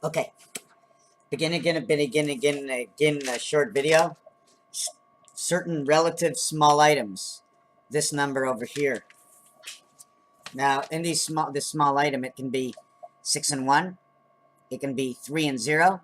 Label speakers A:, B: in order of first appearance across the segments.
A: Okay, begin again a short video. Certain relative small items. This number over here. Now, in this small item, it can be 6 and 1. It can be 3 and 0.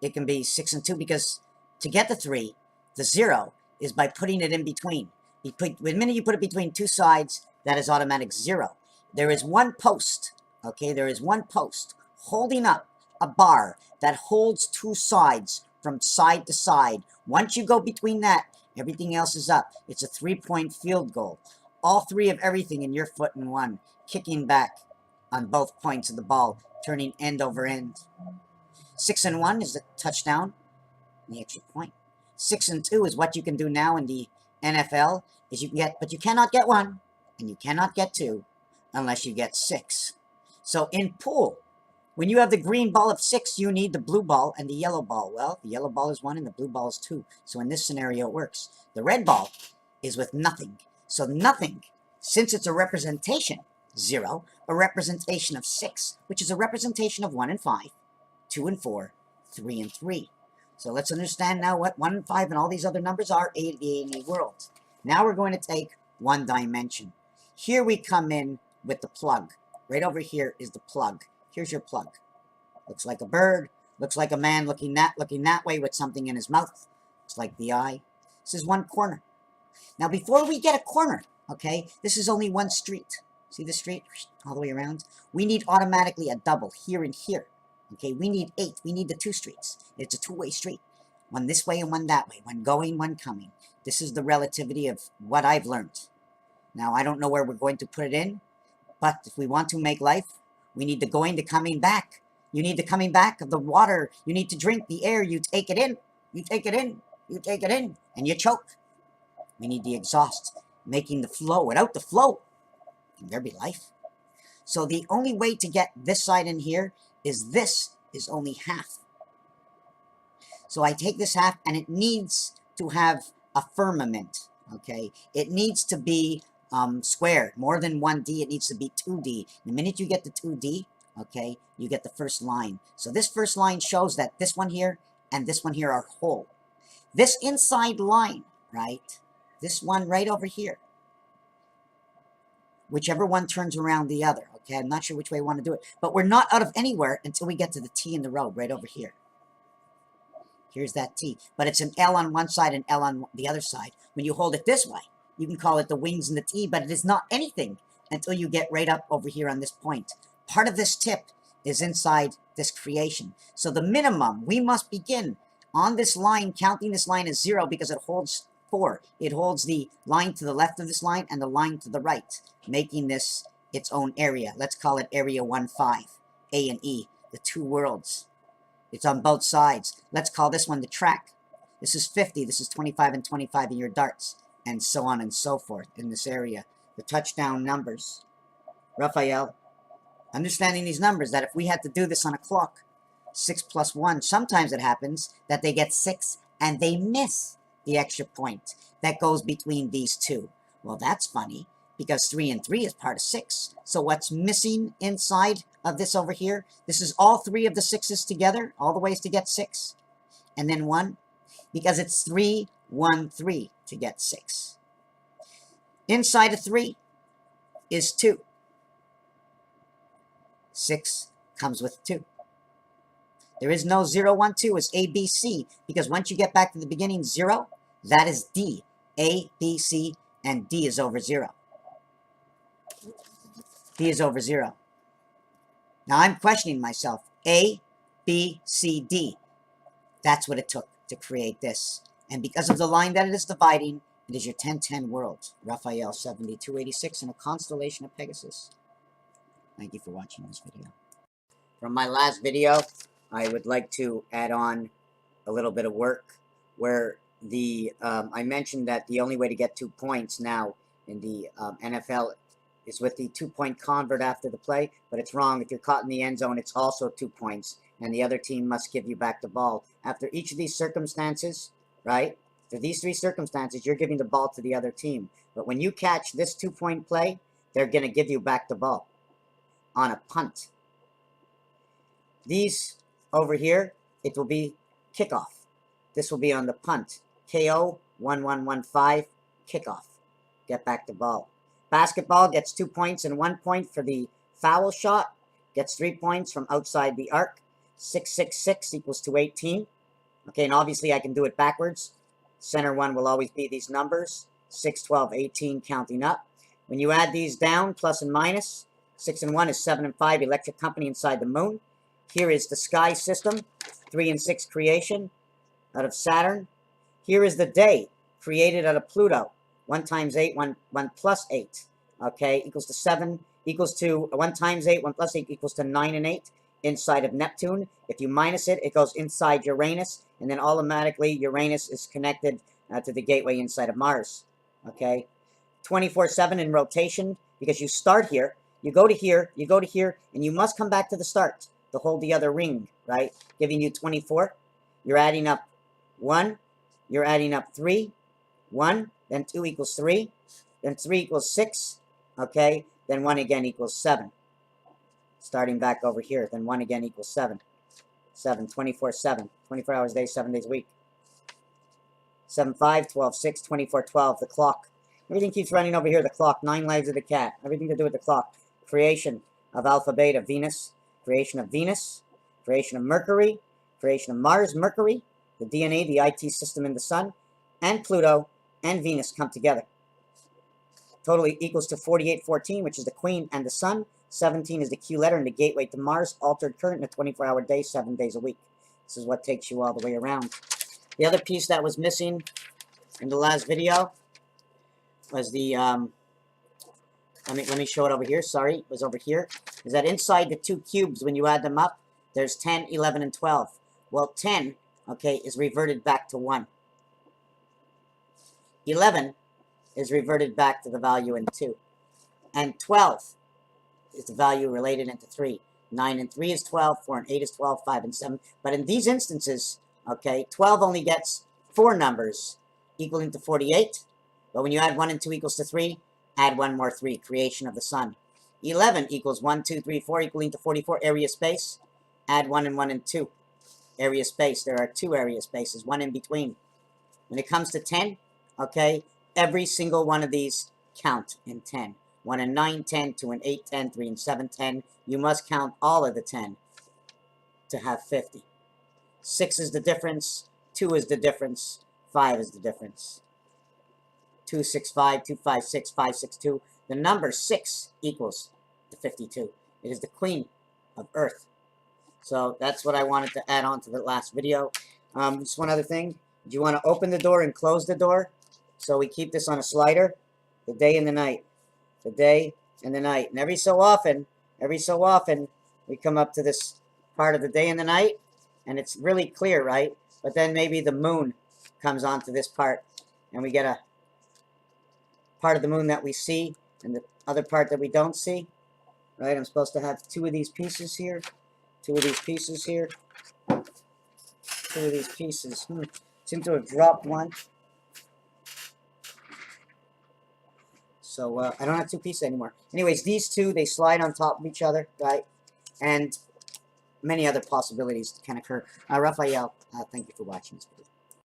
A: It can be 6 and 2, because to get the 3, the 0 is by putting it in between. The minute you put it between two sides, that is automatic 0. There is one post, okay? There is one post holding up a bar that holds two sides from side to side. Once you go between that, everything else is up. It's a 3-point field goal. All three of everything in your foot in one, kicking back on both points of the ball, turning end over end. 6 and 1 is the touchdown, the extra point. 6 and 2 is what you can do now in the NFL. Is you can get, but you cannot get 1, and you cannot get 2, unless you get 6. So in pool, when you have the green ball of 6, you need the blue ball and the yellow ball. Well, the yellow ball is 1 and the blue ball is 2. So in this scenario, it works. The red ball is with nothing. So nothing, since it's a representation, 0, a representation of 6, which is a representation of 1 and 5, 2 and 4, 3 and 3. So let's understand now what 1 and 5 and all these other numbers are in the A&E world. Now we're going to take one dimension. Here we come in with the plug. Right over here is the plug. Here's your plug. Looks like a bird. Looks like a man looking that way with something in his mouth. Looks like the eye. This is one corner. Now before we get a corner, okay, this is only one street. See the street all the way around? We need automatically a double here and here. Okay, we need 8. We need the 2 streets. It's a two-way street. One this way and one that way. One going, one coming. This is the relativity of what I've learned. Now, I don't know where we're going to put it in, but if we want to make life, we need the going, the coming back. You need the coming back of the water. You need to drink the air. You take it in. You take it in. You take it in. And you choke. We need the exhaust, making the flow. Without the flow, can there be life? So the only way to get this side in here is this is only half. So I take this half, and it needs to have a firmament, okay? It needs to be squared. More than 1D, it needs to be 2D. The minute you get the 2D, okay, you get the first line. So this first line shows that this one here and this one here are whole. This inside line, right, this one right over here, whichever one turns around the other, okay? I'm not sure which way I want to do it, but we're not out of anywhere until we get to the T in the road right over here. Here's that T, but it's an L on one side and L on the other side. When you hold it this way, you can call it the wings and the T, but it is not anything until you get right up over here on this point. Part of this tip is inside this creation. So the minimum, we must begin on this line, counting this line as 0 because it holds 4. It holds the line to the left of this line and the line to the right, making this its own area. Let's call it area 1-5, A and E, the two worlds. It's on both sides. Let's call this one the track. This is 50, this is 25 and 25 in your darts, and so on and so forth in this area. The touchdown numbers. Raphael, understanding these numbers, that if we had to do this on a clock, 6 plus 1, sometimes it happens that they get 6 and they miss the extra point that goes between these two. Well, that's funny, because 3 and 3 is part of 6. So what's missing inside of this over here? This is all 3 of the 6's together, all the ways to get 6. And then 1, because it's 3, 1, 3 to get 6. Inside of 3 is 2. 6 comes with 2. There is no 0, 1, 2. It's A, B, C, because once you get back to the beginning, 0, that is D. A, B, C, and D is over 0. D is over 0. Now I'm questioning myself. A, B, C, D. That's what it took to create this. And because of the line that it is dividing, it is your 10-10 world. Raphael 7286 in a constellation of Pegasus. Thank you for watching this video. From my last video, I would like to add on a little bit of work where I mentioned that the only way to get 2 points now in the NFL is with the 2-point convert after the play, but it's wrong. If you're caught in the end zone, it's also 2 points, and the other team must give you back the ball. After each of these circumstances, right, for these 3 circumstances, you're giving the ball to the other team. But when you catch this 2-point play, they're going to give you back the ball on a punt. These Over here, it will be kickoff. This will be on the punt. KO 1115 kickoff. Get back the ball. Basketball gets 2 points and 1 point for the foul shot. Gets 3 points from outside the arc. 666 equals to 18. Okay, and obviously I can do it backwards. Center one will always be these numbers. 6, 12, 18 counting up. When you add these down, plus and minus, 6 and 1 is 7 and 5, electric company inside the moon. Here is the sky system, 3 and 6 creation out of Saturn. Here is the day created out of Pluto, 1 times 8, 1 plus 8, okay, equals to 7, equals to 1 times 8, 1 plus 8 equals to 9 and 8 inside of Neptune. If you minus it, it goes inside Uranus, and then automatically Uranus is connected to the gateway inside of Mars, okay. 24/7 in rotation, because you start here, you go to here, you go to here, and you must come back to the start to hold the other ring, right? Giving you 24. You're adding up 1, you're adding up 3, 1, then 2 equals 3, then 3 equals 6, okay? Then 1 again equals 7. Starting back over here, then 1 again equals 7. 7, 24/7, 24 hours a day, 7 days a week. 7, 5, 12, 6, 24, 12, the clock. Everything keeps running over here, the clock, 9 lives of the cat. Everything to do with the clock. Creation of Alpha Beta Venus, creation of Venus, creation of Mercury, creation of Mars, Mercury, the DNA, the IT system in the sun, and Pluto and Venus come together. Totally equals to 4814, which is the Queen and the Sun. 17 is the Q letter and the gateway to Mars, altered current in a 24-hour day, 7 days a week. This is what takes you all the way around. The other piece that was missing in the last video was the, let me show it over here, sorry, it was over here, is that inside the two cubes, when you add them up, there's 10, 11, and 12. Well, 10, okay, is reverted back to 1. 11 is reverted back to the value in 2. And 12 is the value related into 3. 9 and 3 is 12, 4 and 8 is 12, 5 and 7. But in these instances, okay, 12 only gets 4 numbers equaling to 48. But when you add 1 and 2 equals to 3, add 1 more 3, creation of the sun. 11 equals 1, 2, 3, 4, equaling to 44, area space. Add 1 and 1 and 2, area space. There are 2 area spaces, 1 in between. When it comes to 10, okay, every single one of these count in 10. 1 and 9, 10, 2 and 8, 10, 3 and 7, 10. You must count all of the 10 to have 50. 6 is the difference, 2 is the difference, 5 is the difference. 2, 6, 5, 2, 5, 6, 5, 6, 2. The number 6 equals to 52. It is the queen of Earth. So that's what I wanted to add on to the last video. Just one other thing. Do you want to open the door and close the door? So we keep this on a slider. The day and the night. The day and the night. And every so often, we come up to this part of the day and the night. And it's really clear, right? But then maybe the moon comes onto this part. And we get a part of the moon that we see and the other part that we don't see, right? I'm supposed to have 2 of these pieces here, 2 of these pieces here, 2 of these pieces. Seem to have dropped one. So I don't have 2 pieces anymore. Anyways, these 2, they slide on top of each other, right? And many other possibilities can occur. Raphael, thank you for watching this video.